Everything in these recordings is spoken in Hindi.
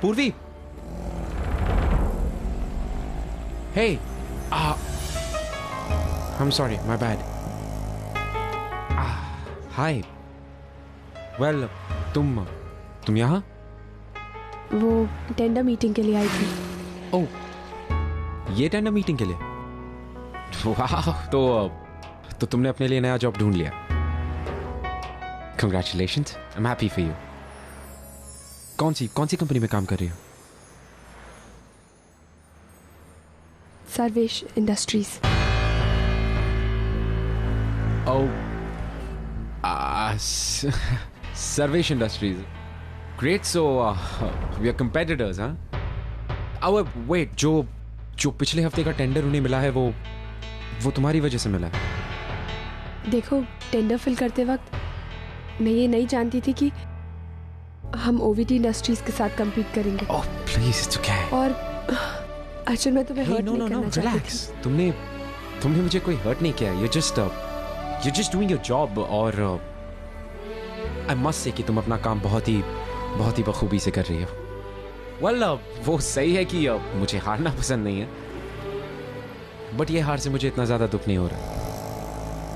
पूर्वी, hey, I'm sorry, my bad. Hi. Well, तुम यहाँ? वो टेंडर मीटिंग के लिए आई थी। ओह, ये टेंडर मीटिंग के लिए? वाह, तो तुमने अपने लिए नया जॉब ढूंढ लिया। Congratulations, I'm happy for you. कौन सी कंपनी में काम कर रही हो? Sarvesh industries. Oh, Sarvesh Industries. Great, so we are competitors, huh? Oh, wait, जो पिछले हफ्ते का टेंडर उन्हें मिला है वो तुम्हारी वजह से मिला है। देखो, टेंडर फिल करते वक्त मैं ये नहीं जानती थी कि हम ओवीटी इंडस्ट्रीज के साथ compete करेंगे। Oh, please, it's okay. और अर्जुन, मैं तुम्हें हर्ट नहीं करना चाहती relax. तुमने मुझे कोई हर्ट नहीं किया। You're just doing your job और I must say कि तुम अपना काम बहुत ही बखूबी से कर रही हो। Well, वो सही है कि मुझे हारना पसंद नहीं है, बट ये हार से मुझे इतना ज्यादा दुख नहीं हो रहा।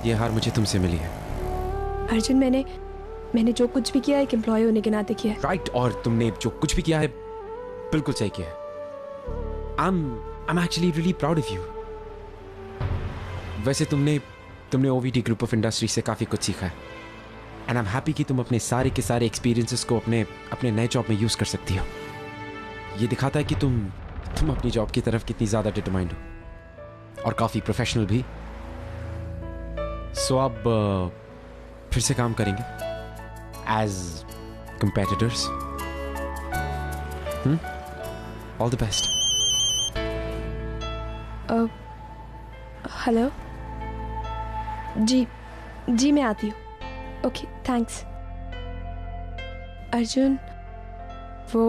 ये हार मुझे तुमसे मिली है। अर्जुन, मैंने जो कुछ भी किया एक एम्प्लॉय होने के नाते किया है। राइट, और तुमने जो कुछ भी किया है बिल्कुल सही किया है। I'm actually really proud of you. वैसे तुमने ओवीटी ग्रुप ऑफ इंडस्ट्री से काफी कुछ सीखा है, एंड आई एम हैप्पी कि तुम अपने सारे के सारे एक्सपीरियंसेस को अपने नए जॉब में यूज कर सकती हो। ये दिखाता है कि तुम अपनी जॉब की तरफ कितनी ज्यादा डिटरमाइंड हो, और काफी प्रोफेशनल भी। सो अब फिर से काम करेंगे as competitors. All the best. Hello. जी मैं आती हूँ। Okay, thanks. अर्जुन, वो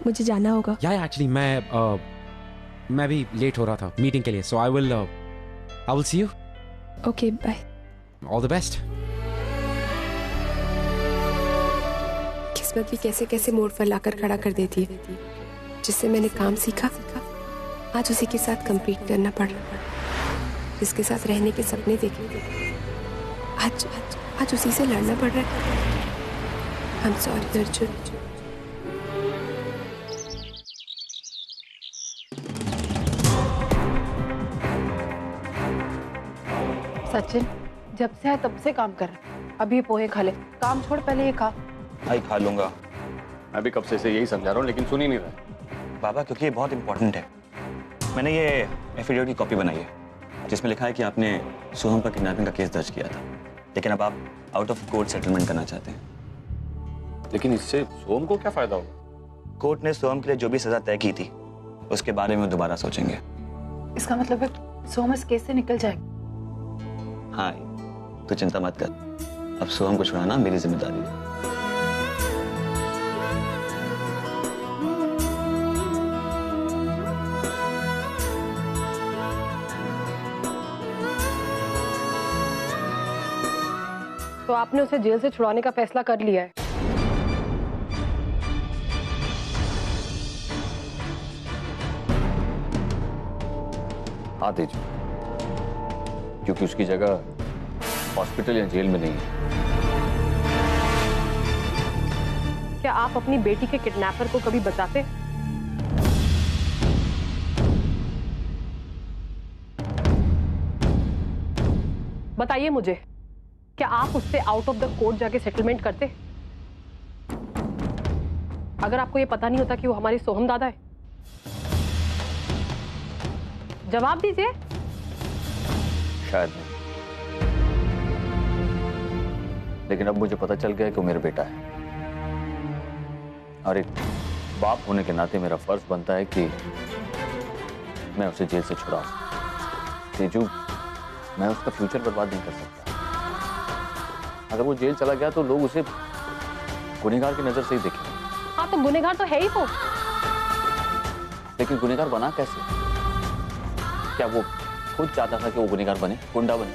मुझे जाना होगा। या एक्चुअली मैं भी लेट हो रहा था मीटिंग के लिए, so I will see you. Okay, bye. All the best. किस्मत भी कैसे कैसे मोड़ पर लाकर खड़ा कर देती है। जिससे मैंने काम सीखा, आज उसी के साथ कंप्लीट करना पड़ रहा। जिसके साथ रहने के सपने देखे, आज उसी से लड़ना पड़ रहा है। I'm sorry, Arjun. सचिन, जब से आया तब से काम कर रहा है। अभी पोहे खा ले, काम छोड़, पहले ये खा। आई खा लूंगा। मैं भी कब से इसे यही समझा रहा हूँ, लेकिन सुन ही नहीं रहा। बाबा, क्योंकि ये बहुत इंपॉर्टेंट है। मैंने ये एफिडेविट की कॉपी बनाई है, जिसमें लिखा है कि आपने सोहम पर किडनैपिंग का केस दर्ज किया था, लेकिन अब आप आउट ऑफ कोर्ट सेटलमेंट करना चाहते हैं। लेकिन इससे सोहम को क्या फायदा होगा? कोर्ट ने सोहम के लिए जो भी सजा तय की थी, उसके बारे में दोबारा सोचेंगे। इसका मतलब है सोहम इस केस से निकल जाएगा। हाँ, तो चिंता मत कर। अब सोहम को छुड़ाना मेरी जिम्मेदारी है। तो आपने उसे जेल से छुड़ाने का फैसला कर लिया है? हाँ तेज, क्योंकि उसकी जगह हॉस्पिटल या जेल में नहीं है। क्या आप अपनी बेटी के किडनैपर को कभी बचाते? बताइए मुझे, क्या आप उससे आउट ऑफ द कोर्ट जाके सेटलमेंट करते? अगर आपको ये पता नहीं होता कि वो हमारी सोहम दादा है? जवाब दीजिए। शायद नहीं, लेकिन अब मुझे पता चल गया कि वो मेरा बेटा है, और एक बाप होने के नाते मेरा फर्ज बनता है कि मैं उसे जेल से छुड़ाऊं। तेजू, मैं उसका फ्यूचर बर्बाद नहीं कर सकता। अगर वो जेल चला गया तो लोग उसे गुनहगार की नजर से ही देखेंगे। हाँ, तो गुनहगार तो है ही वो। लेकिन गुनहगार बना कैसे? क्या वो खुद चाहता था कि वो गुनहगार बने, गुंडा बने?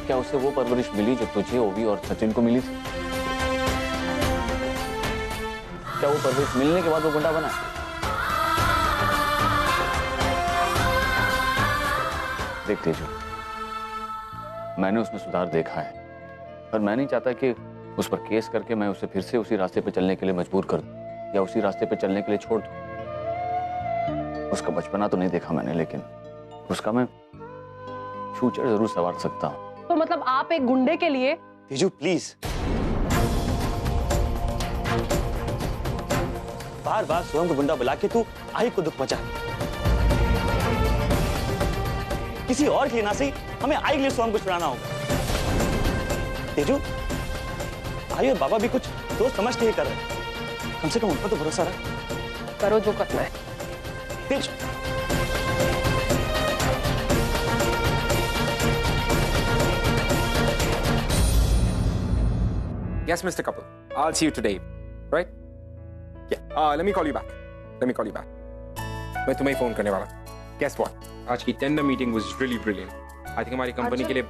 क्या उसे वो परवरिश मिली जो तुझे, ओवी और सचिन को मिली थी? क्या वो परवेज मिलने के बाद वो गुंडा बना? देख तेजू, मैंने उसमें सुधार देखा है, पर मैं नहीं चाहता कि उस पर केस करके मैं उसे फिर से उसी रास्ते पे चलने के लिए मजबूर कर दूं या उसी रास्ते पे चलने के लिए छोड़ दूं। उसका बचपना तो नहीं देखा मैंने, लेकिन उसका मैं फ्यूचर जरूर संवार सकता हूं। तो मतलब आप एक गुंडे के लिए? तेजू प्लीज, बार बार सोहम को गुंडा बुला के तू आई को दुख पहुंचा। किसी और के लिए ना सही, हमें आई के लिए सोहम को छुड़ाना होगा। तेजू, आई और बाबा भी कुछ दोस्त समझ के ही कर रहे, कम से कम उन पर तो भरोसा रहा। करो जो करना है। Tezu, Yes, Mr. Couple. I'll see you today, right? Yeah. Let me call you back. Let me call you back. मैं तुम्हें फोन करने वाला। Guess what? आज की tender meeting was really brilliant. I think हमारी कंपनी के लिए।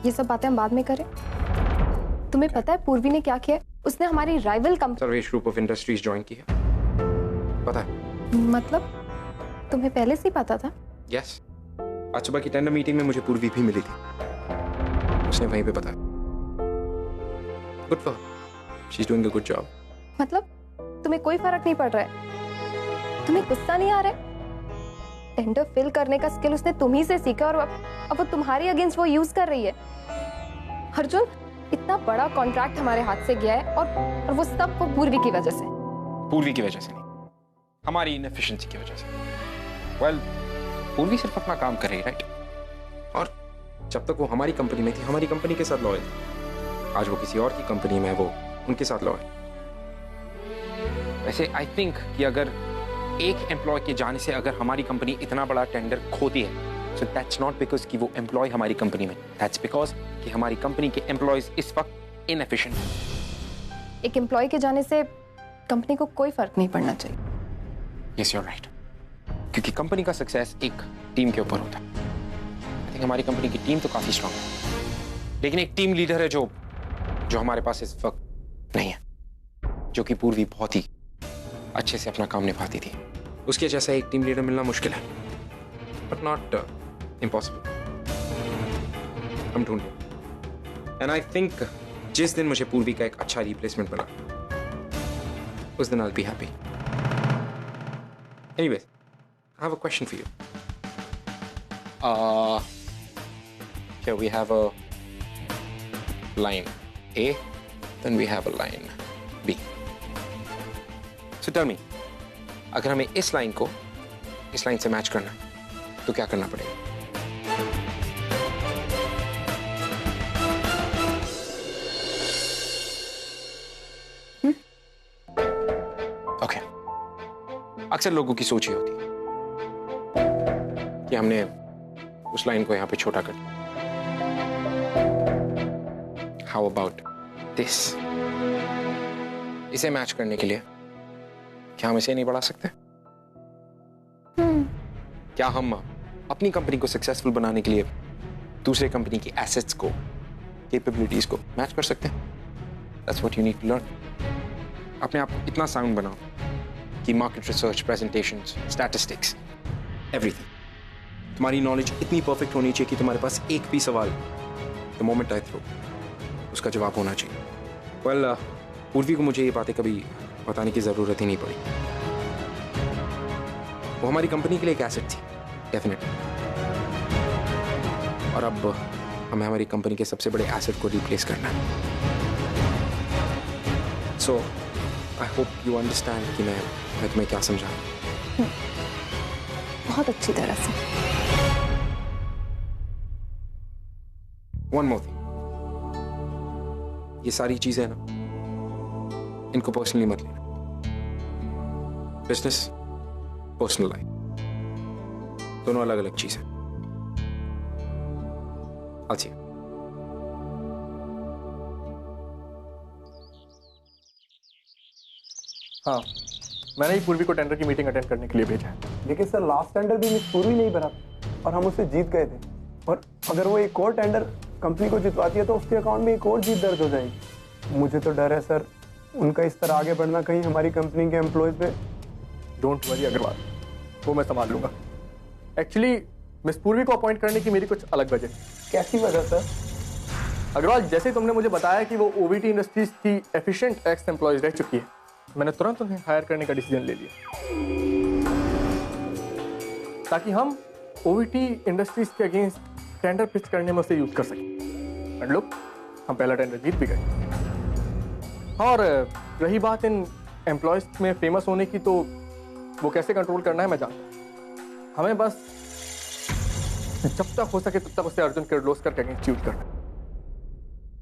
ये सब बातें हम बाद में करें। तुम्हें पता है पूर्वी ने क्या किया? उसने हमारी rival company Sarvesh group of industries join की है। पता है? मतलब तुम्हें पहले से ही पता था? Yes. आज सुबह की टेंडर मीटिंग में मुझे पूर्वी भी मिली थी। उसने वहीं पे बताया। Good for her. She's doing a good job. मतलब तुम्हें कोई फर्क नहीं पड़ रहा है? तुम्हें गुस्सा नहीं आ रहा है? टेंडर फिल करने का स्किल उसने तुम ही से सीखा और अब वो तुम्हारी अगेंस्ट वो यूज कर रही है। अर्जुन, इतना बड़ा कॉन्ट्रैक्ट हमारे हाथ से गया है और वो सब वो पूर्वी की वजह से। पूर्वी की वजह से नहीं, हमारी इनएफिशिएंसी की वजह से। Well, पूर्वी सिर्फ अपना काम कर रही है, राइट? और जब तक वो हमारी कंपनी में थी, हमारी कंपनी के साथ लॉयल थी। आज वो किसी और की कंपनी में है, वो उनके साथ लॉयल। वैसे आई थिंक कि अगर एक एम्प्लॉय के जाने से अगर हमारी कंपनी इतना बड़ा टेंडर खोती है, सो दैट्स नॉट बिकॉज कि वो एम्प्लॉय हमारी कंपनी में, दैट्स बिकॉज कि हमारी कंपनी के एम्प्लॉयज इस वक्त इनएफिशिएंट हैं। एक एम्प्लॉय के जाने से कंपनी को कोई फर्क नहीं पड़ना चाहिए। यस, यू आर राइट, क्योंकि कंपनी का सक्सेस एक टीम के ऊपर होता है। आई थिंक हमारी कंपनी की टीम तो काफी स्ट्रांग है, लेकिन एक टीम लीडर है जो हमारे पास इस वक्त नहीं है, जो कि पूर्वी बहुत ही अच्छे से अपना काम निभाती थी। उसके जैसा एक टीम लीडर मिलना मुश्किल है, बट नॉट इम्पॉसिबल। हम ढूंढ रहे। एंड आई थिंक जिस दिन मुझे पूर्वी का एक अच्छा रिप्लेसमेंट मिला, उस दिन I will be happy. Anyways, I have a question for you. Here we have a line A, then we have a line B. So tell me, अगर हमें इस लाइन को इस लाइन से मैच करना है, तो क्या करना पड़ेगा? Okay. अक्सर लोगों की सोच ही होती है कि हमने उस लाइन को यहां पे छोटा कर दिया। How about this? इसे मैच करने के लिए क्या हम इसे नहीं बढ़ा सकते? क्या हम अपनी कंपनी को सक्सेसफुल बनाने के लिए दूसरे कंपनी की एसेट्स को, कैपेबिलिटीज को मैच कर सकते हैं? That's what you need to learn. अपने आप को इतना साउंड बनाओ कि market research, presentations, statistics, everything, तुम्हारी नॉलेज इतनी परफेक्ट होनी चाहिए कि तुम्हारे पास एक भी सवाल द मोमेंट आई थ्रो उसका जवाब होना चाहिए। वेल, पूर्वी को मुझे ये बातें कभी बताने की जरूरत ही नहीं पड़ी। वो हमारी कंपनी के लिए एक एसेट थी, डेफिनेटली, और अब हमें हमारी कंपनी के सबसे बड़े एसेट को रिप्लेस करना है। सो आई होप यू अंडरस्टैंड कि मैं तुम्हें क्या समझा। बहुत अच्छी तरह से। वन मोर थिंग, ये सारी चीजें ना, इनको पर्सनली मत लेना। बिजनेस, पर्सनल लाइफ, दोनों अलग अलग चीज है। अच्छी। हाँ, मैंने ही पूर्वी को टेंडर की मीटिंग अटेंड करने के लिए भेजा है। लेकिन सर, लास्ट टेंडर भी मिस पूर्वी नहीं भरा और हम उससे जीत गए थे। और अगर वो एक और टेंडर कंपनी को जितवाती है तो उसके अकाउंट में एक और जीत दर्ज हो जाएगी। मुझे तो डर है सर, उनका इस तरह आगे बढ़ना कहीं हमारी कंपनी के एम्प्लॉयज पे। डोंट वरी अग्रवाल, वो मैं संभाल लूंगा। एक्चुअली मिस पूर्वी को अपॉइंट करने की मेरी कुछ अलग वजह। कैसी वजह सर? अग्रवाल, जैसे तुमने मुझे बताया कि वो ओवीटी इंडस्ट्रीज की एफिशिएंट एक्स एम्प्लॉयज रह चुकी है, मैंने तुरंत उन्हें हायर करने का डिसीजन ले लिया ताकि हम ओवीटी इंडस्ट्रीज के अगेंस्ट टेंडर पिच करने में उसे यूज कर सकें। एंड लुक, हम पहला टेंडर जीत भी गए। और रही बात इन एम्प्लॉयज में फेमस होने की, तो वो कैसे कंट्रोल करना है मैं जानता हूँ। हमें बस जब तक हो सके तब तक उसे अर्जुन किर्लोस्कर के अगेंस्ट यूज करना।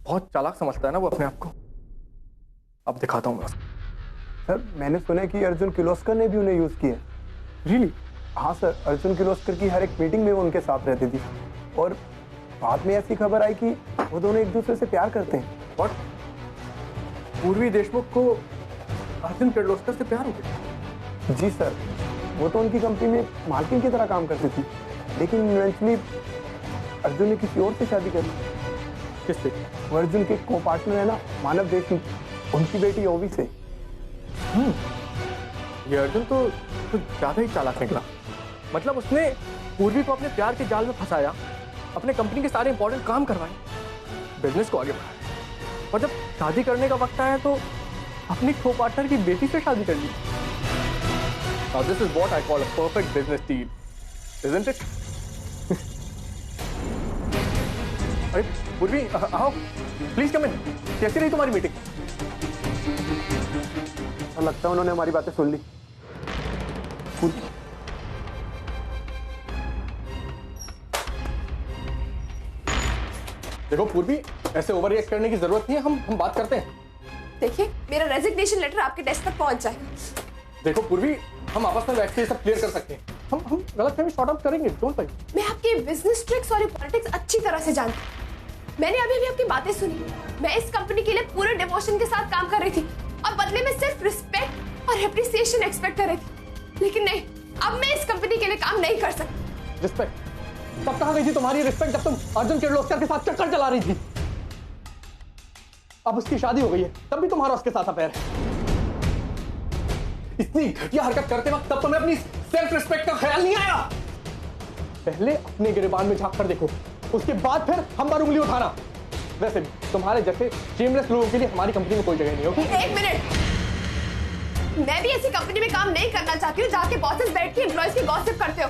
बहुत चालाक समझता है ना वो अपने आप को। अब दिखाता हूँ मैं उसको। सर मैंने सुना है कि अर्जुन किर्लोस्कर ने भी उन्हें यूज किया। रियली? हाँ सर, अर्जुन किर्लोस्कर की हर एक मीटिंग में वो उनके साथ रहती थी और बाद में ऐसी खबर आई कि वो दोनों एक दूसरे से प्यार करते हैं। और पूर्वी देशमुख को अर्जुन किर्लोस्कर से प्यार हो गया? जी सर, वो तो उनकी कंपनी में मालकिन की तरह काम करती थी, लेकिन इवेंचुअली अर्जुन ने किसी और से शादी कर ली। किससे? वो अर्जुन के को पार्टनर है ना, मानव देशमुख, उनकी बेटी ओवी से। ये अर्जुन तो ज्यादा ही चालाक निकला। मतलब उसने पूर्वी को अपने प्यार के जाल में फंसाया, अपने कंपनी के सारे इंपॉर्टेंट काम करवाए, बिजनेस को आगे बढ़ाया, और जब शादी करने का वक्त आया तो अपनी को पार्टनर की बेटी से शादी कर ली। Now this is what I call a perfect business deal, isn't it? अरे पूर्वी, आओ, प्लीज कम इन। कैसी रही तुम्हारी मीटिंग? और लगता है उन्होंने हमारी बातें सुन ली। देखो पूर्वी, ऐसे ओवर रिएक्ट करने की जरूरत नहीं है, हम बात करते हैं। देखिए, मेरा रेजिग्नेशन लेटर आपके डेस्क तक पहुंच जाएगा। देखो पूर्वी, हम आपस में बैठ के सब क्लियर कर सकते हैं। हम गलतफहमी सॉर्ट आउट करेंगे, डोंट वरी। मैं आपकी बिजनेस ट्रिक्स और पॉलिटिक्स अच्छी तरह से जानती हूँ। मैंने अभी भी आपकी बातें सुनी। मैं इस कंपनी के लिए पूरे डिवोशन के साथ काम कर रही थी और बदले में सिर्फ रिस्पेक्ट और एप्रिसिएशन एक्सपेक्ट कर रही थी, लेकिन नहीं, अब मैं इस कंपनी के लिए काम नहीं कर सकती। रिस्पेक्ट? तब कहाँ गई थी तुम्हारी रिस्पेक्ट जब तुम अर्जुन किर्लोस्कर के साथ चक्कर चला रही थी? अब उसकी शादी हो गई है, तब भी तुम्हारा उसके साथ अफेयर है। इतनी घटिया हरकत करते वक्त तब तुम्हें अपनी सेल्फ रिस्पेक्ट का ख्याल नहीं आया? पहले अपने गिरेबान में झांक कर देखो, उसके बाद फिर हम पर उंगली उठाना। वैसे भी तुम्हारे जैसे शेमलेस लोगों के लिए हमारी कंपनी में कोई जगह नहीं होगी। एक मिनट, मैं भी ऐसी कंपनी में काम नहीं करना चाहती हूँ जहाँ के बॉसेस बैठ के एम्प्लॉयज की गॉसिप करते हो।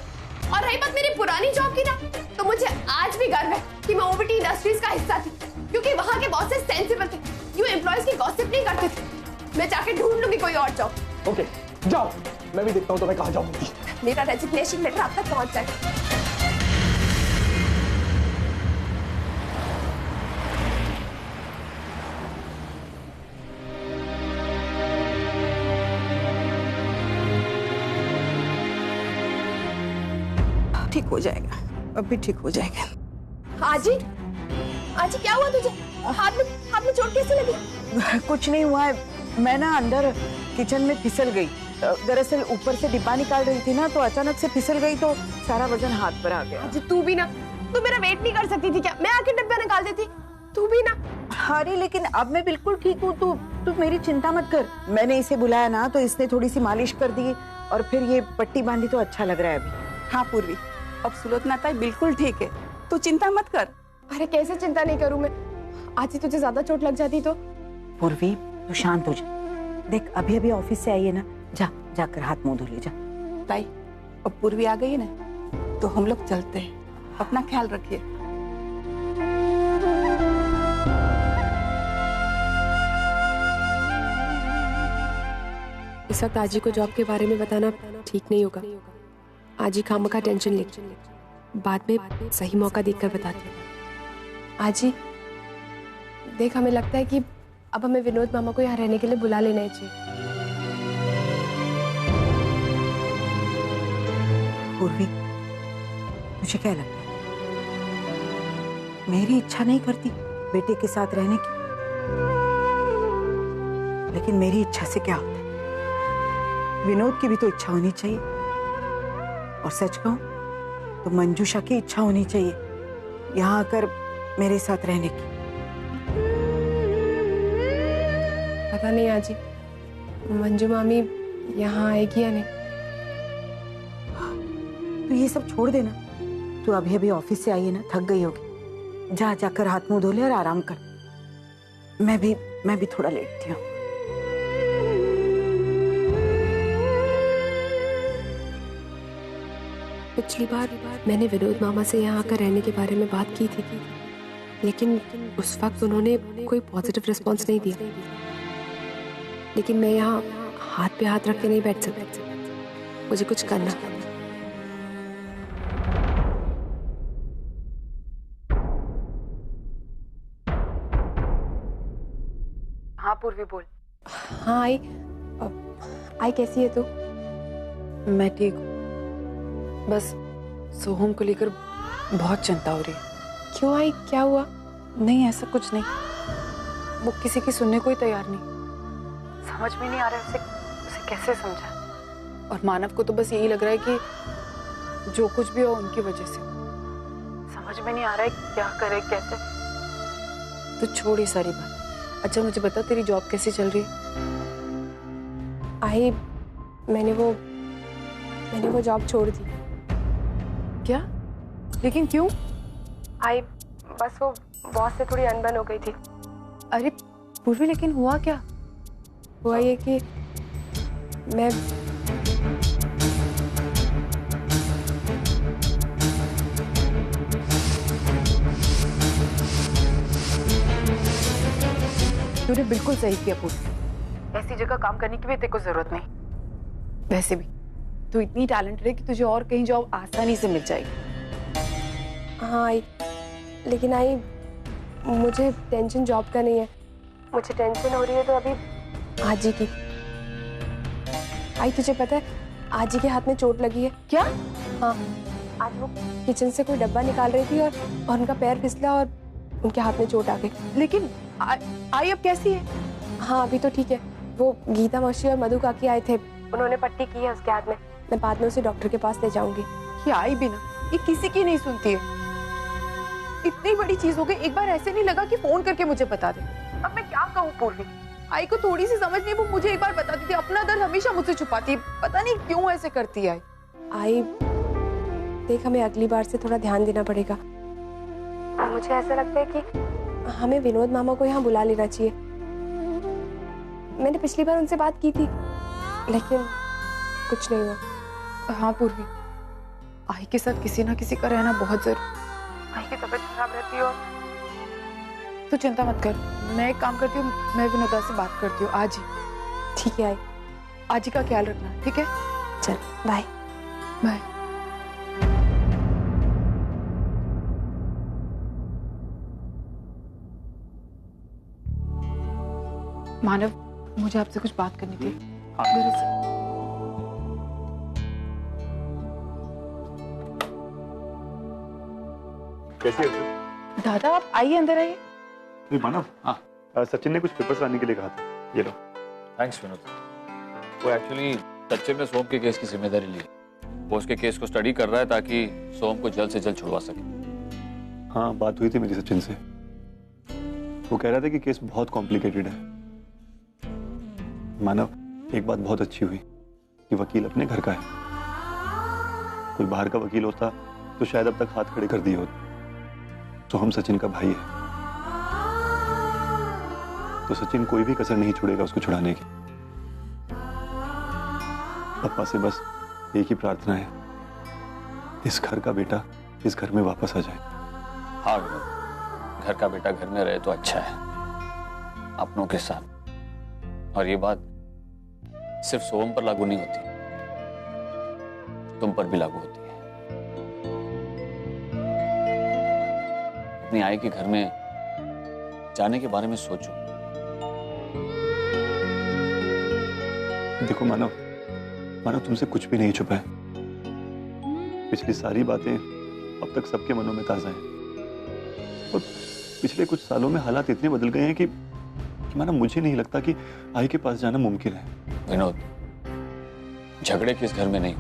और रही बात मेरी पुरानी जॉब की ना, तो मुझे आज भी गर्व है कि मैं ओवीटी इंडस्ट्रीज का हिस्सा थी, क्योंकि वहाँ के बॉसेस सेंसिबल थे, यूं एम्प्लॉयज की गॉसिप नहीं करते थे। मैं जाके ढूंढ लूंगी कोई और जॉब। ओके, जाओ, मैं भी देखता हूँ तुम्हें कहाँ जाऊंगी। मेरा रेजिग्नेशन लेटर आप तक पहुंच जाए। ठीक हो जाएगा, अब भी ठीक हो जाएगा। आजी, आजी क्या हुआ तुझे? हाथ में चोट कैसे लगी? कुछ नहीं हुआ है, मैं ना अंदर किचन में फिसल गई। दरअसल ऊपर से डिब्बा निकाल रही थी ना, तो अचानक से फिसल गई तो सारा वजन हाथ पर आ गया। आजी तू भी ना, तू मेरा वेट नहीं कर सकती थी क्या? मैं आके डिब्बा निकाल देती। तू भी ना। अरे लेकिन अब मैं बिल्कुल ठीक हूँ, तू मेरी चिंता मत कर। मैंने इसे बुलाया ना तो इसने थोड़ी सी मालिश कर दी और फिर ये पट्टी बांधी तो अच्छा लग रहा है अभी। हाँ पूर्वी, अब सुलोचना ताई बिल्कुल ठीक है, तू चिंता मत कर। अरे कैसे चिंता नहीं करूं मैं? आज ही तुझे ज्यादा चोट लग जाती तो। पूर्वी तू शांत हो जा, देख अभी अभी ऑफिस से आई है ना, जाकर हाथ मुंह धो ले जा। ताई अब पूर्वी आ गई है ना, तो हम लोग चलते हैं। अपना ख्याल रखिए। इस वक्त आजी को जॉब के बारे में बताना ठीक नहीं होगा। आजी खामखा टेंशन ले, बाद में सही मौका देखकर बताती हूँ। आजी देख, हमें लगता है कि अब हमें विनोद मामा को यहाँ रहने के लिए बुला लेना चाहिए। पूर्वी मुझे क्या लगता है, मेरी इच्छा नहीं करती बेटे के साथ रहने की, लेकिन मेरी इच्छा से क्या होता है, विनोद की भी तो इच्छा होनी चाहिए। और सच कहूं तो मंजूषा की इच्छा होनी चाहिए यहाँ आकर मेरे साथ रहने की। पता नहीं आजी, मंजू मामी यहाँ आएगी या नहीं। तो ये सब छोड़ देना। तू अभी अभी ऑफिस से आई है ना, थक गई होगी। जा जाकर हाथ मुंह धो ले और आराम कर। मैं भी थोड़ा लेटती हूँ। पिछली बार मैंने विनोद मामा से यहाँ आकर रहने के बारे में बात की थी, लेकिन उस वक्त उन्होंने कोई पॉजिटिव रिस्पॉन्स नहीं दिया। लेकिन मैं यहाँ हाथ पे हाथ रख के नहीं बैठ सकती, मुझे कुछ करना है। हाँ पूर्वी बोल। हाँ आई, आई कैसी है तू? मैं ठीक हूँ, बस सोहम को लेकर बहुत चिंता हो रही है। क्यों आई, क्या हुआ? नहीं ऐसा कुछ नहीं, वो किसी की सुनने को ही तैयार नहीं। समझ में नहीं आ रहा है उसे कैसे समझा। और मानव को तो बस यही लग रहा है कि जो कुछ भी हो उनकी वजह से। समझ में नहीं आ रहा है क्या करे कैसे। तो छोड़ ये सारी बात। अच्छा मुझे बता, तेरी जॉब कैसी चल रही है? आई मैंने वो जॉब छोड़ दी। क्या? लेकिन क्यों? आई बस वो बॉस से थोड़ी अनबन हो गई थी। अरे पूर्वी, लेकिन हुआ क्या? हुआ ये कि मैं तूने बिल्कुल सही किया पूर्वी। ऐसी जगह काम करने की भी तेरे को जरूरत नहीं। वैसे भी तू इतनी टैलेंटेड है कि तुझे और कहीं जॉब आसानी से मिल जाएगी। हाँ आई, लेकिन आई मुझे टेंशन जॉब का नहीं है, मुझे टेंशन हो रही है तो अभी आजी की। आई तुझे पता है आजी के हाथ में चोट लगी है। क्या? हाँ, आज वो किचन से कोई डब्बा निकाल रही थी और उनका पैर फिसला और उनके हाथ में चोट आ गई। लेकिन आई अब कैसी है? हाँ अभी तो ठीक है। वो गीता मौसी और मधु काकी आए थे, उन्होंने पट्टी की है उसके हाथ में। मैं बाद में उसे डॉक्टर के पास ले जाऊंगी। ये आई भी ना, ये किसी की नहीं सुनती है। इतनी बड़ी चीज हो गई, एक बार ऐसे नहीं लगा कि फोन करके मुझे बता दे। अब मैं क्या कहूँ पूर्वी, आई को थोड़ी सी समझ नहीं, वो मुझे एक बार बताती थी। अपना दर्द हमेशा मुझसे छुपाती है, पता नहीं क्यों ऐसे करती है। आई देख, हमें अगली बार से थोड़ा ध्यान देना पड़ेगा। मुझे ऐसा लगता है कि हमें विनोद मामा को यहाँ बुला लेना चाहिए। मैंने पिछली बार उनसे बात की थी लेकिन कुछ नहीं हुआ। हाँ पूर्वी, आई के साथ किसी ना किसी का रहना बहुत जरूरी। आई की तबीयत खराब रहती है। तू चिंता मत कर, मैं एक काम करती हूँ, मैं विनोदा से बात करती हूँ आज ही। ठीक है आई, आज ही का ख्याल रखना, ठीक है? चल बाय। बाय। मानव, मुझे आपसे कुछ बात करनी थी। कैसे? दादा आप आइए, अंदर आइए। मानव, हाँ सचिन ने कुछ पेपर्स लाने के लिए कहा था, ये लो। थैंक्स विनोद। वो एक्चुअली सचिन ने सोम के केस की जिम्मेदारी ली। वो उसके केस को स्टडी कर रहा है ताकि सोम को जल्द से जल्द छुड़वा सके। हाँ बात हुई थी मेरी सचिन से। वो कह रहा था कि केस बहुत कॉम्प्लिकेटेड है। मानव, एक बात बहुत अच्छी हुई कि वकील अपने घर का है। कोई बाहर का वकील होता तो शायद अब तक हाथ खड़े कर दिए होते। तो हम सचिन का भाई है, तो सचिन कोई भी कसर नहीं छोड़ेगा उसको छुड़ाने की। पापा से बस एक ही प्रार्थना है, इस घर का बेटा इस घर में वापस आ जाए। हाँ विनोद, घर का बेटा घर में रहे तो अच्छा है, अपनों के साथ। और ये बात सिर्फ सोम पर लागू नहीं होती, तुम पर भी लागू होती है। अपनी आई के घर में जाने के बारे में सोचो। देखो मानव, तुमसे कुछ भी नहीं छुपा है। पिछली सारी बातें अब तक सबके मनों में ताजा हैं। और पिछले कुछ सालों में हालात इतने बदल गए हैं कि मानव मुझे नहीं लगता कि आई के पास जाना मुमकिन है। विनोद, झगड़े किस घर में नहीं,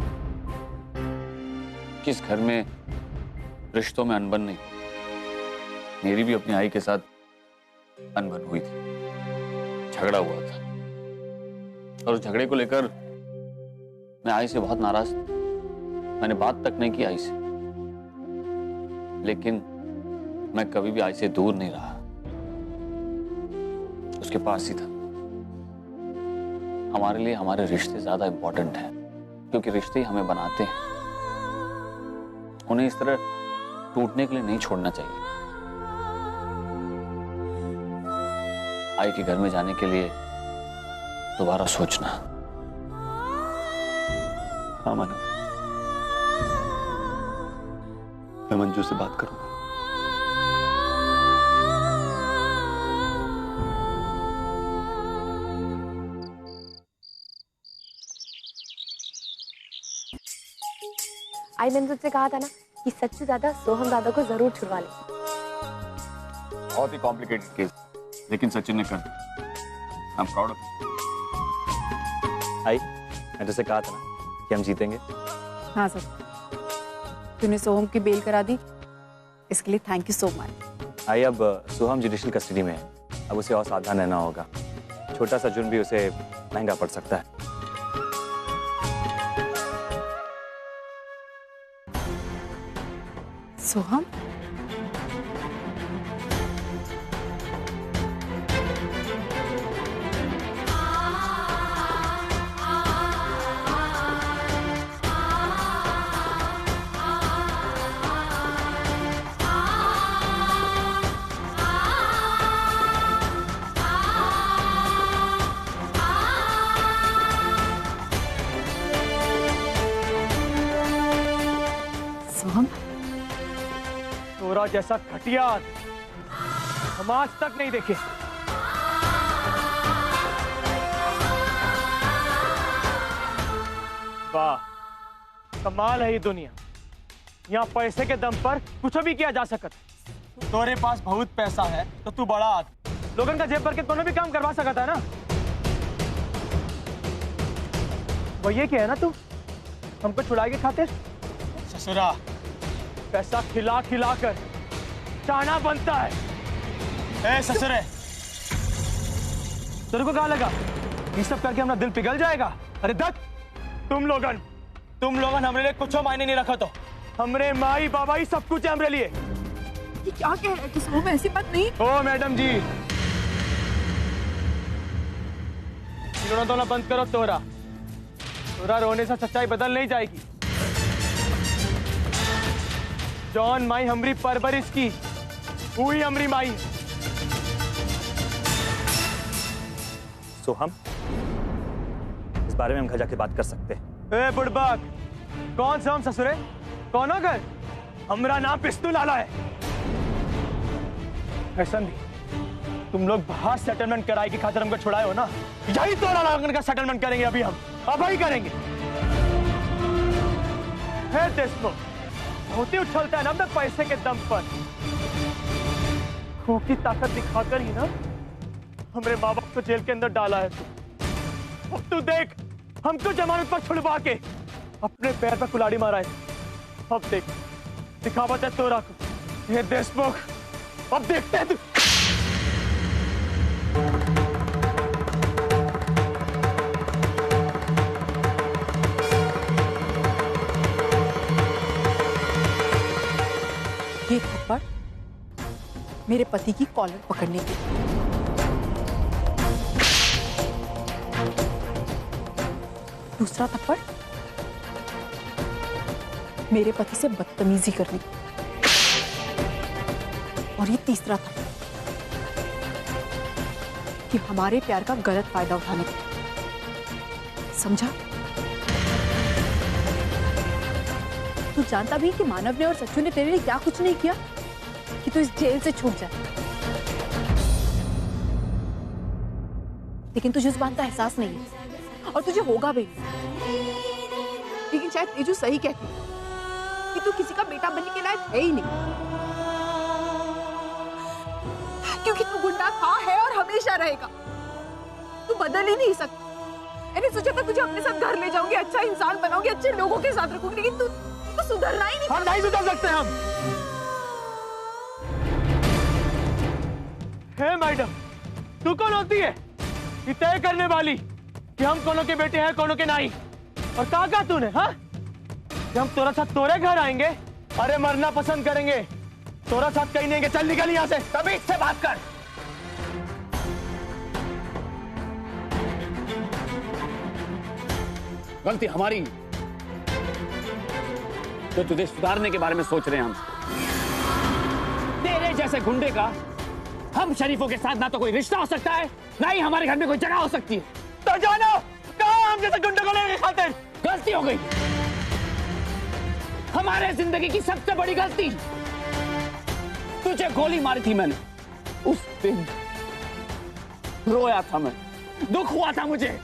किस घर में रिश्तों में अनबन नहीं। मेरी भी अपनी आई के साथ अनबन हुई थी, झगड़ा हुआ था और उस झगड़े को लेकर मैं आई से बहुत नाराज था। मैंने बात तक नहीं की आई से, लेकिन मैं कभी भी आई से दूर नहीं रहा, उसके पास ही था। हमारे लिए हमारे रिश्ते ज्यादा इंपॉर्टेंट हैं, क्योंकि रिश्ते ही हमें बनाते हैं। उन्हें इस तरह टूटने के लिए नहीं छोड़ना चाहिए। आई के घर में जाने के लिए दोबारा सोचना। हाँ मानव, मैं मंजू से बात करूंगा। आई मैंने तुझसे कहा था ना कि सच्चू दादा सोहम दादा को जरूर छुड़वा ले। बहुत ही कॉम्प्लिकेटेड केस, लेकिन सचिन ने कर दिया। I am proud of you. I, मैं तुझसे कहा था ना कि हम जीतेंगे। हाँ सर, तूने सोहम की बेल करा दी, इसके लिए थैंक यू सो मच। आई, अब सोहम जुडिशियल कस्टडी में है, अब उसे और सावधान रहना होगा। छोटा सा जुर्म भी उसे महंगा पड़ सकता है। सोहम, सोहम, तोरा जैसा घटिया हम आज तक नहीं देखे। वाह, कमाल है ये दुनिया। यहाँ पैसे के दम पर कुछ भी किया जा सकता। तोरे पास बहुत पैसा है तो तू बड़ा आदमी, लोगन का जेब भर के तूने भी काम करवा सकता है ना। वो ये क्या है ना, तू हमको छुड़ा के खातिर ससुरा पैसा खिला खिला कर चाना बनता है। ए ससुरे, तेरे को क्या लगा ये सब करके हमारा दिल पिघल जाएगा? अरे दत्त, तुम लोगन हमरे लिए कुछ मायने नहीं रखा। तो हमरे माई बाबा ही सब कुछ है हमरे लिए। ये क्या कह रहे हो? सोहम ऐसी बात नहीं। ओ मैडम जी, रोना धोना बंद करो। तोरा रोने से सच्चाई बदल नहीं जाएगी। जॉन माई हमरी परवरिश की, वही हमरी माई। सोहम, इस बारे में हम घर जाके बात कर सकते हैं। ए बुड़बक, कौन सा हम ससुरे? कौन हो घर? हमरा नाम पिस्तूल लाला है। ऐसा नहीं, तुम लोग बाहर सेटलमेंट कराए की खातिर हमको छुड़ाए हो ना, यही तो लाला का सेटलमेंट करेंगे अभी हम, अब ही करेंगे। है देशमुख, बहुत ही उछलता है ना अपने पैसे के दम पर। खूब की ताकत दिखाकर ही ना हमरे माँ बाप को जेल के अंदर डाला है तू। अब तू देख, हमको जमानत पर छुड़वा के अपने पैर पर कुल्हाड़ी मारा है। अब देख, दिखावत है तोरा को। ये देशमुख, अब देखते हैं तू। ये थप्पड़ मेरे पति की कॉलर पकड़ने के। दूसरा थप्पड़ मेरे पति से बदतमीजी करने की। और ये तीसरा थप्पड़ कि हमारे प्यार का गलत फायदा उठाने का। समझा? तू जानता भी कि मानव ने और सच्चू ने तेरे लिए क्या कुछ नहीं किया कि तू इस जेल से छूट जाए, लेकिन तुझे उस बात का एहसास नहीं है और तुझे होगा भी। लेकिन शायद तेजू सही कहती है कि तू किसी का बेटा बनने के लायक है ही नहीं, क्योंकि तू गुंडा था, है और हमेशा रहेगा। तू बदल ही नहीं सकता। मैंने सोचा था तुझे अपने साथ घर ले जाऊंगी, अच्छा इंसान बनाऊंगी, अच्छे लोगों के साथ रखूंगी, लेकिन तू तो सुधरना ही नहीं। हम नहीं सुधर सकते। हम है मैडम, तू कौन होती है? ये तय करने वाली कि हम कौनों के बेटे हैं कौनों के नहीं। और कहा तूने हाँ कि हम तोरा साथ तोरे घर आएंगे? अरे मरना पसंद करेंगे, तोरा साथ कहीं नहीं आएंगे। चल निकल यहाँ से, तभी इससे बात कर। गलती हमारी तो तुझे सुधारने के बारे में सोच रहे हैं हम। तेरे जैसे गुंडे का हम शरीफों के साथ ना तो कोई रिश्ता हो सकता है, ना ही हमारे घर में कोई जगह हो सकती है। तो जानो कहाँ हम जैसे गुंडे को लेके खाते हैं? गलती हो गई, हमारे जिंदगी की सबसे बड़ी गलती। तुझे गोली मारी थी मैंने, उस दिन रोया था मैं, दुख हुआ था मुझे,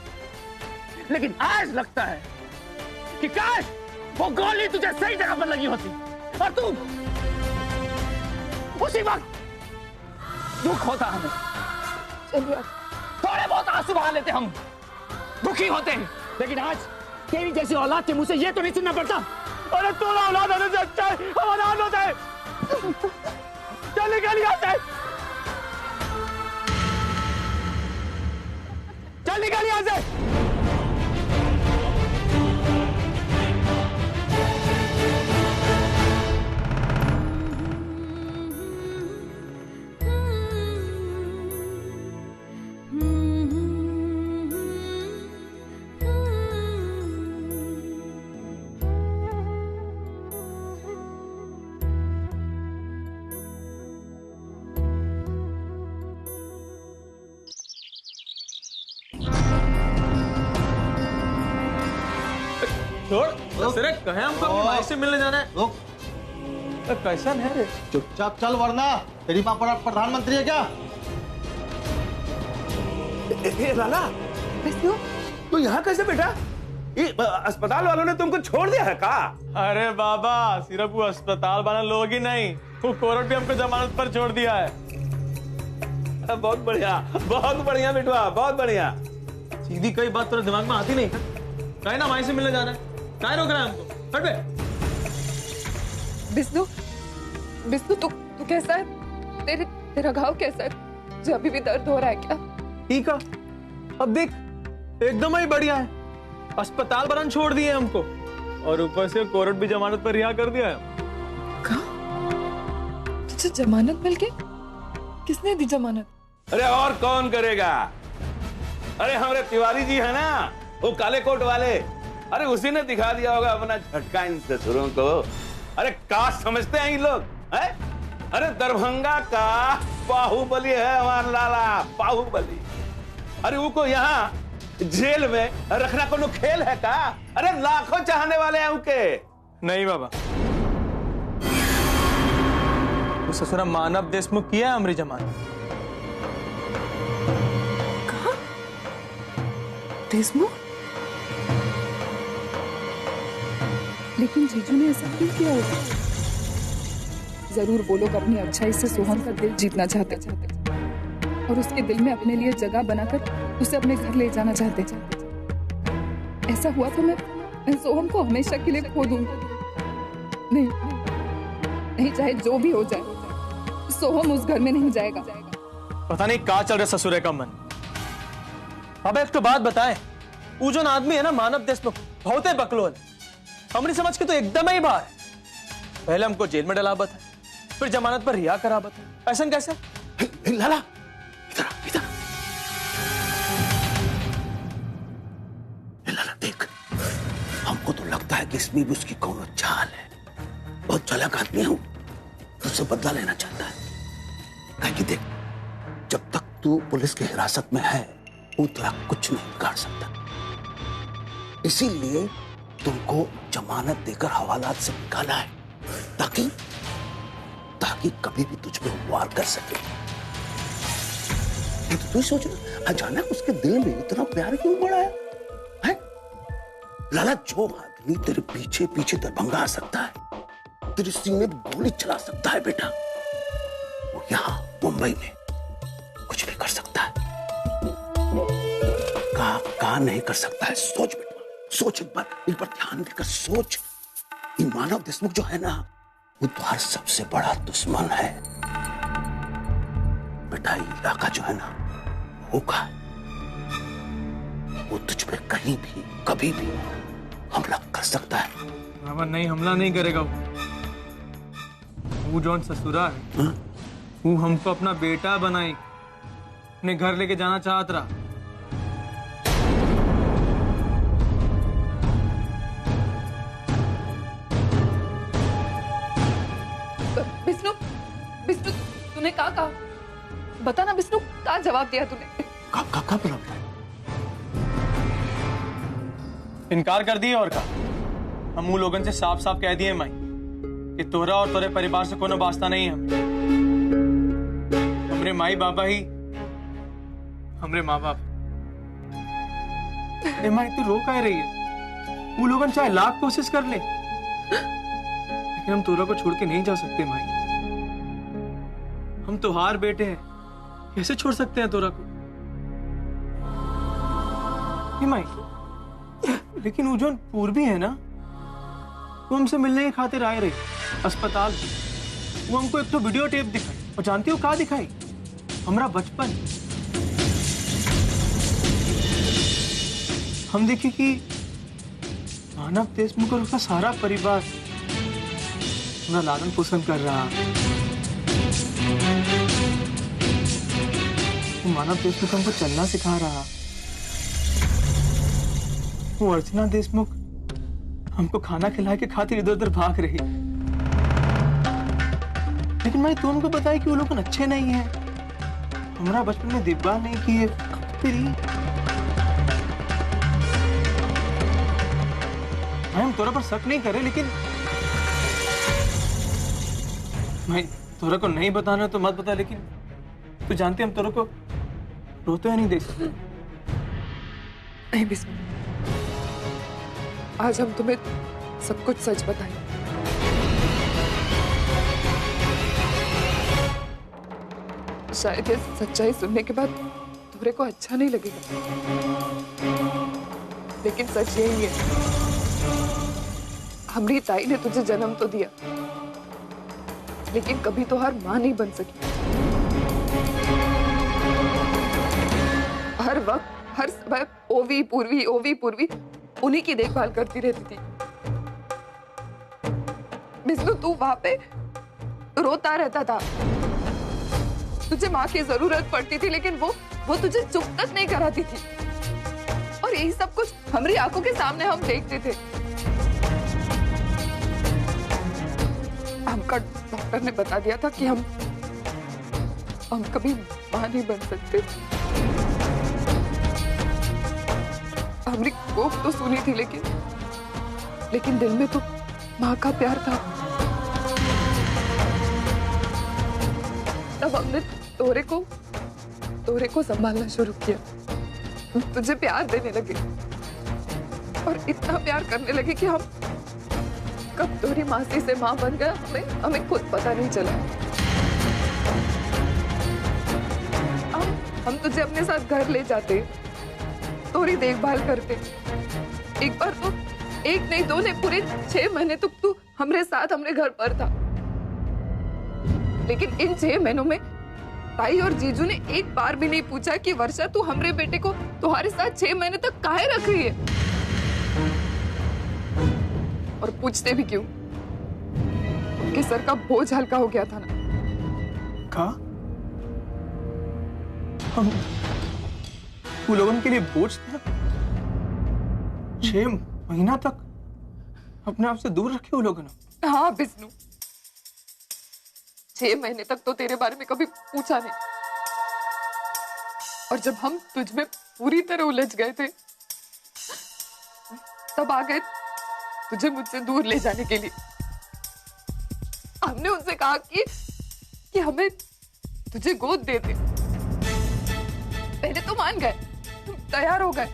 लेकिन आज लगता है कि काश वो गोली तुझे सही जगह पर लगी होती और तू उसी वक्त। दुख होता हमें, चलिए थोड़े बहुत आंसू बहा लेते हम, दुखी होते हैं, लेकिन आज तेरी जैसी औलाद के मुंह से ये तो नहीं सुनना पड़ता। अरे तोरा औलाद होने से अच्छा है हमारा औलाद है। चल निकल यहाँ से, चल निकल यहाँ से। छोड़ कहे हमको अपनी माई से मिलने जाना है। कैसा है रे? चुपचाप चल वरना तेरी माँ प्रधानमंत्री है क्या? लाला तू यहाँ कैसे बेटा? ये अस्पताल वालों ने तुमको छोड़ दिया है का? अरे बाबा सिर्फ वो अस्पताल वाला लोग ही नहीं, वो कोर्ट भी हमको जमानत पर छोड़ दिया है। बहुत बढ़िया बेटवा, बहुत बढ़िया। सीधी कोई बात तेरे दिमाग में आती नहीं है? कहे ना माई से मिलने जाना है, कहे रोक रहा है हमको? हट बे। बिस्नू तू कैसा है? तेरा घाव कैसा है? जो अभी भी दर्द हो रहा है क्या? ठीक है, अब देख एकदम ही बढ़िया है। अस्पताल बरन छोड़ दिए हमको और ऊपर से कोर्ट भी जमानत पर रिहा कर दिया है। तुझे जमानत मिल गई? किसने दी जमानत? अरे और कौन करेगा? अरे हमारे तिवारी जी है ना, वो काले कोट वाले, अरे उसी ने दिखा दिया होगा अपना झटका इन ससुरों को। अरे का समझते हैं ये लोग है? अरे दरभंगा का बाहुबली है हमारा लाला, बाहुबली। अरे वो को यहाँ जेल में रखना कोनो खेल है का? अरे लाखों चाहने वाले हैं उनके। नहीं बाबा, वो ससुरा मानव देशमुख किया है हमारी जमानत। कहा? देशमुख? लेकिन जीजू ने ऐसा क्यों किया होगा? जरूर वो लोग अपनी अच्छाई से सोहम का दिल जीतना चाहते और उसके दिल में अपने लिए जगह बनाकर उसे अपने घर ले जाना चाहते। ऐसा हुआ तो मैं सोहम को हमेशा के लिए खो दूंगी। नहीं, चाहे जो भी हो जाए, सोहम उस घर में नहीं जाएगा। पता नहीं कहाँ चल रहा ससुरे का मन। अब एक तो बात बताएं, वो जो आदमी है ना मानव देशमुख, बहुत है बकलोल, हमने समझ के तो एकदम ही बाहर है। पहले हमको जेल में डलावत है, फिर जमानत पर रिहा करावत है। ऐसा कैसे? लाला इधर लाला देख, हमको तो लगता है कि इसमें भी उसकी कौन चाल है। बहुत चालाक आदमी हूं, तुझसे बदला लेना चाहता है। कि देख, जब तक तू पुलिस की हिरासत में है वो तेरा कुछ नहीं बिगाड़ सकता, इसीलिए तुमको जमानत देकर हवालात से निकाला है, ताकि कभी भी तुझ पे वार कर सके। तो तू सोच ना, अचानक उसके दिल में इतना प्यार क्यों बढ़ा है? लाला, जो आदमी तेरे पीछे पीछे दरभंगा आ सकता है, तेरे सीने में गोली चला सकता है बेटा, वो यहां मुंबई में कुछ भी कर सकता है। कहा नहीं कर सकता है? सोच बेटा, सोच एक बार ध्यान देकर सोच। ये मानव देशमुख जो है ना, वो तुम्हारा सबसे बड़ा दुश्मन है बेटा। ये इलाका जो है ना, होगा वो तुझ पे कहीं भी कभी भी हमला कर सकता है। बाबा नहीं, हमला नहीं करेगा वो जौन ससुरा है वो हमको अपना बेटा बनाई, अपने घर लेके जाना चाहत रहा। विष्णु, विष्णु तूने कहा बता ना विष्णु, क्या जवाब दिया तूने? कब इनकार कर दिए और का हम वो लोगन से साफ साफ कह दिए माई कि तोरा और तोरे परिवार से कोनो वास्ता नहीं है। हमरे माई बाबा ही हमरे माँ बाप। माई तू रो कह रही है? वो लोगन चाहे लाख कोशिश कर ले लेकिन हम तोरा को छोड़ के नहीं जा सकते माई। हम तोहार बेटे हैं, कैसे छोड़ सकते हैं तोरा को? माई लेकिन वो जो पूर्वी है ना, वो हमसे मिलने की खातिर आए रहे अस्पताल। वो हमको एक तो वीडियो टेप दिखाई, और जानती हो कहाँ दिखाई? हमारा बचपन। हम देखे कि मानव देशमुख और उसका सारा परिवार हमारा लालन पोषण कर रहा। वो मानव देशमुख हमको चलना सिखा रहा। वो अर्चना देशमुख हमको खाना खिला के खातिर इधर उधर भाग रही। लेकिन मैं तुमको बताया कि वो लोग अच्छे नहीं हैं। हमारा बचपन में देखभाल नहीं किए। फिर हम तोरा पर शक नहीं करे, लेकिन मैं तोरा को नहीं बताना तो मत बता, लेकिन तू जानती हम तोरा को रोते हुए नहीं देख सकते। नहीं विष्णु, आज हम तुम्हें सब कुछ सच बताएं। शायद ये सच्चाई सुनने के बाद तोरे को अच्छा नहीं लगेगा, लेकिन सच यही है, हमारी ताई ने तुझे जन्म तो दिया लेकिन कभी तो हर मां नहीं बन सकी। हर वक्त हर समय ओवी पूर्वी उन्हीं की देखभाल करती रहती थी। विष्णु तू वहां पे रोता रहता था, तुझे माँ की जरूरत पड़ती थी, लेकिन वो तुझे चुप तक नहीं कराती थी। और यही सब कुछ हमारी आंखों के सामने हम देखते थे। हमका डॉक्टर ने बता दिया था कि हम कभी माँ नहीं बन सकते। हमारी कोख तो सुनी थी, लेकिन दिल में तो माँ का प्यार था। तब हमने तोरे को संभालना शुरू किया, तुझे प्यार देने लगे और इतना प्यार करने लगे कि हम कब तोरी मासी से माँ बन गया हमें खुद पता नहीं चला। हम तुझे अपने साथ घर ले जाते, तोरी देखभाल करते। एक बार तो एक नहीं दो नहीं पूरे 6 महीने तक तू हमरे साथ हमरे घर पर था। लेकिन इन 6 महीनों में ताई और जीजू ने एक बार भी नहीं पूछा कि वर्षा तू हमरे बेटे को तुम्हारे साथ 6 महीने तक काहे रख रही है। और पूछते भी क्यों? उनके सर का बोझ हल्का हो गया था ना। का? हम वो लोगों के लिए बोझ था? 6 महीना तक अपने आप से दूर रखे वो लोगों ने? हाँ विष्णु, 6 महीने तक तो तेरे बारे में कभी पूछा नहीं। और जब हम तुझ में पूरी तरह उलझ गए थे, तब आ गए तुझे मुझसे दूर ले जाने के लिए। हमने उनसे कहा कि हमें तुझे गोद दे दे। पहले तो मान गए, तैयार हो गए,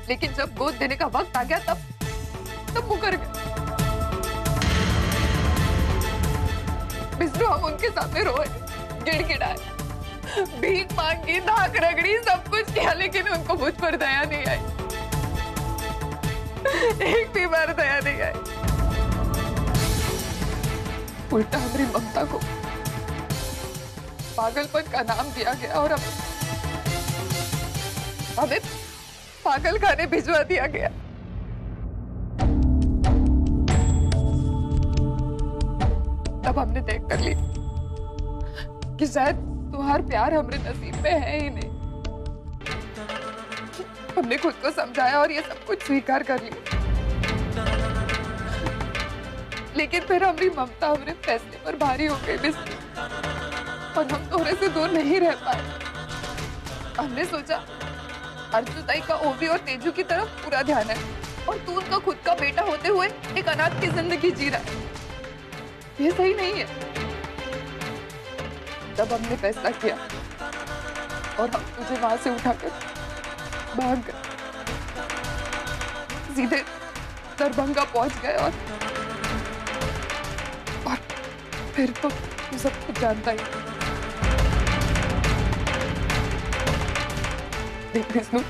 लेकिन जब गोद देने का वक्त आ गया तब मुकर गए। विष्णु हम उनके सामने रोए, गिड़गिड़ाए, भीख मांगी, नाक रगड़ी, सब कुछ किया, लेकिन उनको मुझ पर दया नहीं आई। एक भी बार दया नहीं आई। उल्टा हमारी ममता को पागलपन का नाम दिया गया और हमें पागल खाने भिजवा दिया गया। तब हमने तय कर ली कि शायद तुम्हारा प्यार हमारे नसीब में है ही नहीं। हमने खुद को समझाया और ये सब कुछ स्वीकार कर लिया, लेकिन फिर हमारी ममता हमारे फैसले पर भारी हो गई बिस्की, और हम तोहरे से दूर नहीं रह पाए। हमने सोचा अर्जुताई का ओवी और तेजू की तरफ पूरा ध्यान है, और तू उनका खुद का बेटा होते हुए एक अनाथ की जिंदगी जी रहा है। ये सही नहीं है। तब हमने फैसला किया और हम तुझे वहां से उठाकर भाग गए, सीधे दरभंगा पहुंच गए, और फिर तो तू सब कुछ जानता ही। देख विष्णु,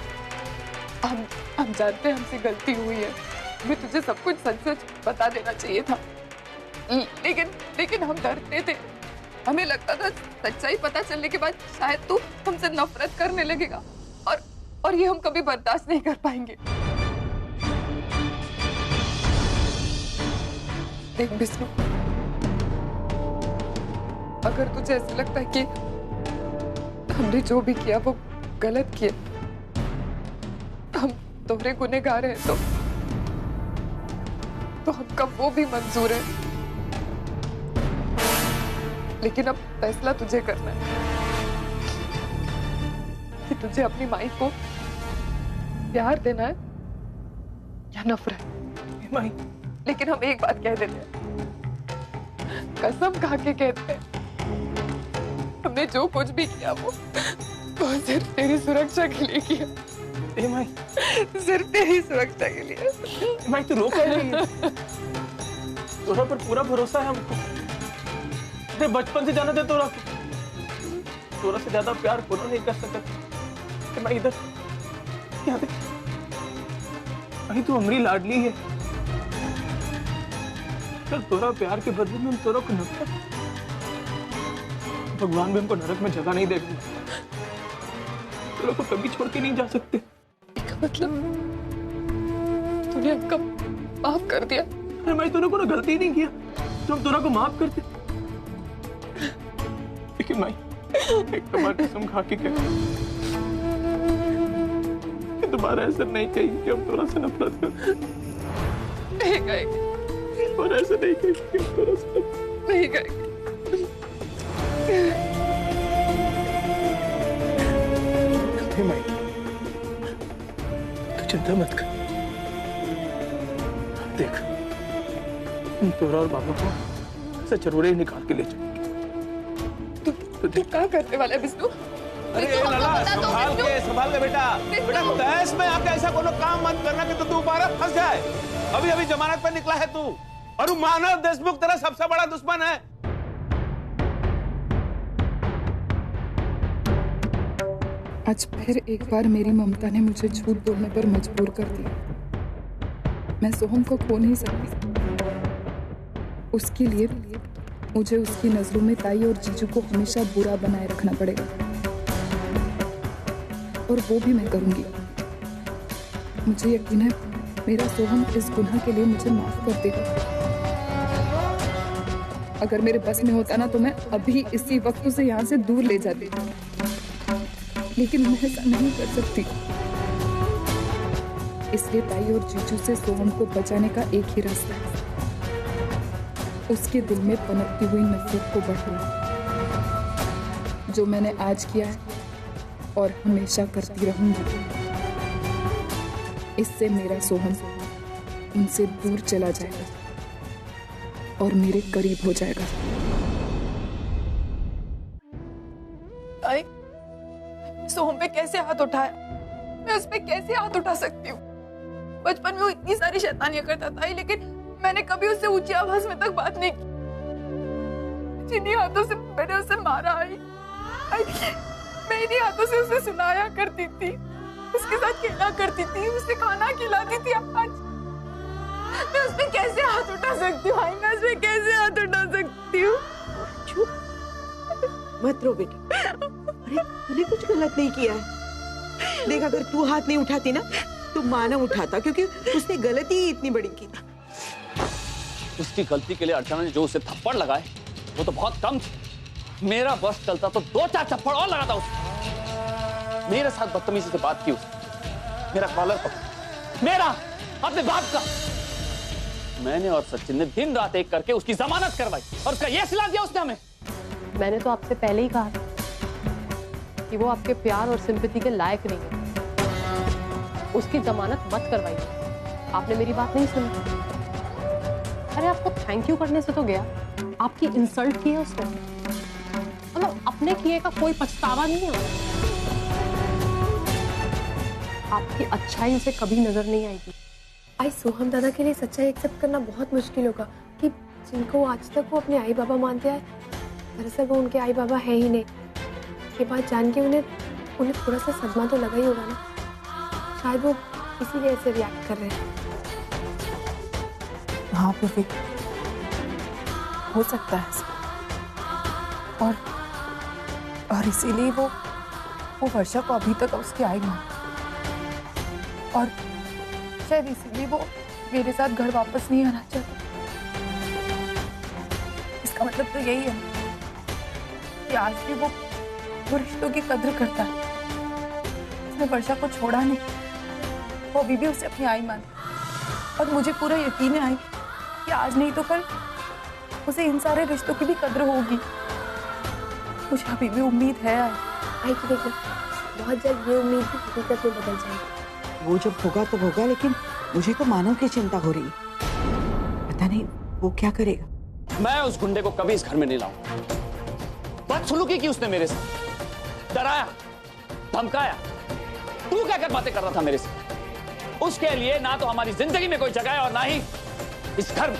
हम जानते हैं हमसे गलती हुई है, हमें तुझे सब कुछ सच सच बता देना चाहिए था, लेकिन हम डरते थे। हमें लगता था सच्चाई पता चलने के बाद शायद तू हमसे नफरत करने लगेगा, और ये हम कभी बर्दाश्त नहीं कर पाएंगे। देख विष्णु, अगर तुझे ऐसा लगता है कि हमने जो भी किया वो गलत किया, हम तोहरे गुनहगार हैं, तो हमका वो भी मंजूर है, लेकिन अब फैसला तुझे करना है कि तुझे अपनी माई को प्यार देना है या नफरत। माई, लेकिन हम एक बात कह देते हैं, कसम खा के कहते हैं, हमने जो कुछ भी किया वो सिर्फ तेरी सुरक्षा के लिए किया। ए माई, सिर्फ तेरी सुरक्षा के लिए। माई तू रो कह रही है? तोरा पर पूरा भरोसा है हमको। अरे बचपन से जाना था तोरा से ज्यादा प्यार कोनो नहीं कर सकता। मैं इधर क्या देख, भाई तू हमारी लाडली है। चल तोरा प्यार के बदले में हम तोरा को नफरत, भगवान भी हमको नरक में जगह नहीं देगा। तोरा को कभी छोड़ के नहीं जा सकते। मतलब तूने हमको माफ कर दिया? अरे मैं तूने कोई गलती नहीं किया तो हम तोरा को माफ करते। लेकिन माई एक तुम्हारी कसम खा के कह, तुम्हारा ऐसा नहीं कही कि हम तोरा से नफरत करते। नहीं कहेंगे, और ऐसा नहीं कही कि हम तोरा से नहीं कहेंगे। माई तू चिंता मत कर। देख हम तोरा और बाबा को ऐसा जरूर ही निकाल के ले जाएंगे। तू क्या करने वाला है विष्णु? अरे लाला संभाल के बेटा तहस में आके ऐसा कोनो काम मत करना कि तू दोबारा फंस जाए। अभी अभी जमानत पर निकला है तू, और मानव देशमुख तेरा सबसे बड़ा दुश्मन है। आज फिर एक बार मेरी ममता ने मुझे झूठ बोलने पर मजबूर कर दिया। मैं सोहम को खो नहीं सकती। उसके लिए मुझे उसकी नजरों में ताई और जीजू को हमेशा बुरा बनाए रखना पड़ेगा, और वो भी मैं करूंगी। मुझे यकीन है मेरा सोहम इस गुनाह के लिए मुझे माफ कर देगा। अगर मेरे बस में होता ना तो मैं अभी इसी वक्त उसे यहाँ से दूर ले जाती, लेकिन मैं ऐसा नहीं कर सकती। इसलिए ताई और जीजू से सोहम को बचाने का एक ही रास्ता है, उसके दिल में पनपती हुई नफरत को बढ़ाना, जो मैंने आज किया है और हमेशा करती रहूंगी। इससे मेरा सोहम उनसे दूर चला जाएगा और मेरे करीब हो जाएगा। सोहम पे कैसे हाथ उठाया? मैं उस पे कैसे हाथ उठा सकती हूँ? बचपन में वो इतनी सारी शैतानियां करता था, लेकिन मैंने कभी उससे ऊंची आवाज में तक बात नहीं की। जिन्हीं हाथों से मैंने उसे मारा मैं इन्हीं हाथों से उसे सुनाया करती थी, उसके साथ खेला करती थी, उसे खाना खिलाती थी। आज मैं उस पे कैसे हाथ उठा सकती हूँ? मैं उस पे कैसे हाथ उठा सकती हूँ? चुप मत रो बेटा। अरे तूने कुछ गलत नहीं किया है। देख, अगर तू हाथ नहीं उठाती ना तो मानव उठाता, क्योंकि उसने गलती ही इतनी बड़ी की थी। उसकी गलती के लिए अर्चना ने जो उसे थप्पड़ लगाए वो तो बहुत कम थे। मेरा बस चलता तो 2-4 थप्पड़ और लगाता उसे। मेरे साथ बदतमीजी से बात की उसने, मेरा कॉलर पकड़ा, मेरा अपने बाप का। मैंने और सचिन ने दिन रात एक करके उसकी जमानत करवाई और उसका ये सिला दिया उसने हमें। मैंने तो आपसे पहले ही कहा था कि वो आपके प्यार और सिंपैथी के लायक नहीं है। उसकी जमानत मत करवाइए। आपने मेरी बात नहीं सुनी। अरे आपको थैंक यू करने से तो गया, आपकी इंसल्ट की है उसने। मतलब अपने किए का कोई पछतावा नहीं है। आपकी अच्छाई उसे कभी नजर नहीं आएगी। आई सोहम दादा के लिए सच्चाई एक्सेप्ट करना बहुत मुश्किल होगा कि जिनको आज तक वो अपने आई बाबा मानते आए, दरअसल वो उनके आई बाबा है ही नहीं। ये बात जान के उन्हें थोड़ा सा सदमा तो लगा ही होगा ना। शायद वो इसीलिए ऐसे रिएक्ट कर रहे हैं। हाँ पूर्वी, हो सकता है ऐसा। और इसीलिए वो वर्षा को अभी तक उसकी आई मान, और शायद इसीलिए वो मेरे साथ घर वापस नहीं आना चाहता। इसका मतलब तो यही है कि आज भी वो रिश्तों की कद्र करता है। उसने वर्षा को छोड़ा नहीं, वो अभी भी उसे अपनी आई मान। और मुझे पूरा यकीन है आई कि आज नहीं तो कल उसे इन सारे रिश्तों की भी कद्र होगी। मुझे अभी भी उम्मीद है आई कि देखो, बहुत जल्द ये उम्मीद भी हकीकत में बदल जाएगी। वो जब होगा तो होगा, लेकिन मुझे तो मानव की चिंता हो रही है। पता नहीं वो क्या करेगा। मैं उस गुंडे को कभी इस घर में नहीं लाऊंगा। बदसलूकी की उसने मेरे साथ, डराया, धमकाया। तू क्या कर बातें कर रहा था मेरे से? उसके लिए ना तो हमारी जिंदगी में कोई जगह है और ना ही इस घर में।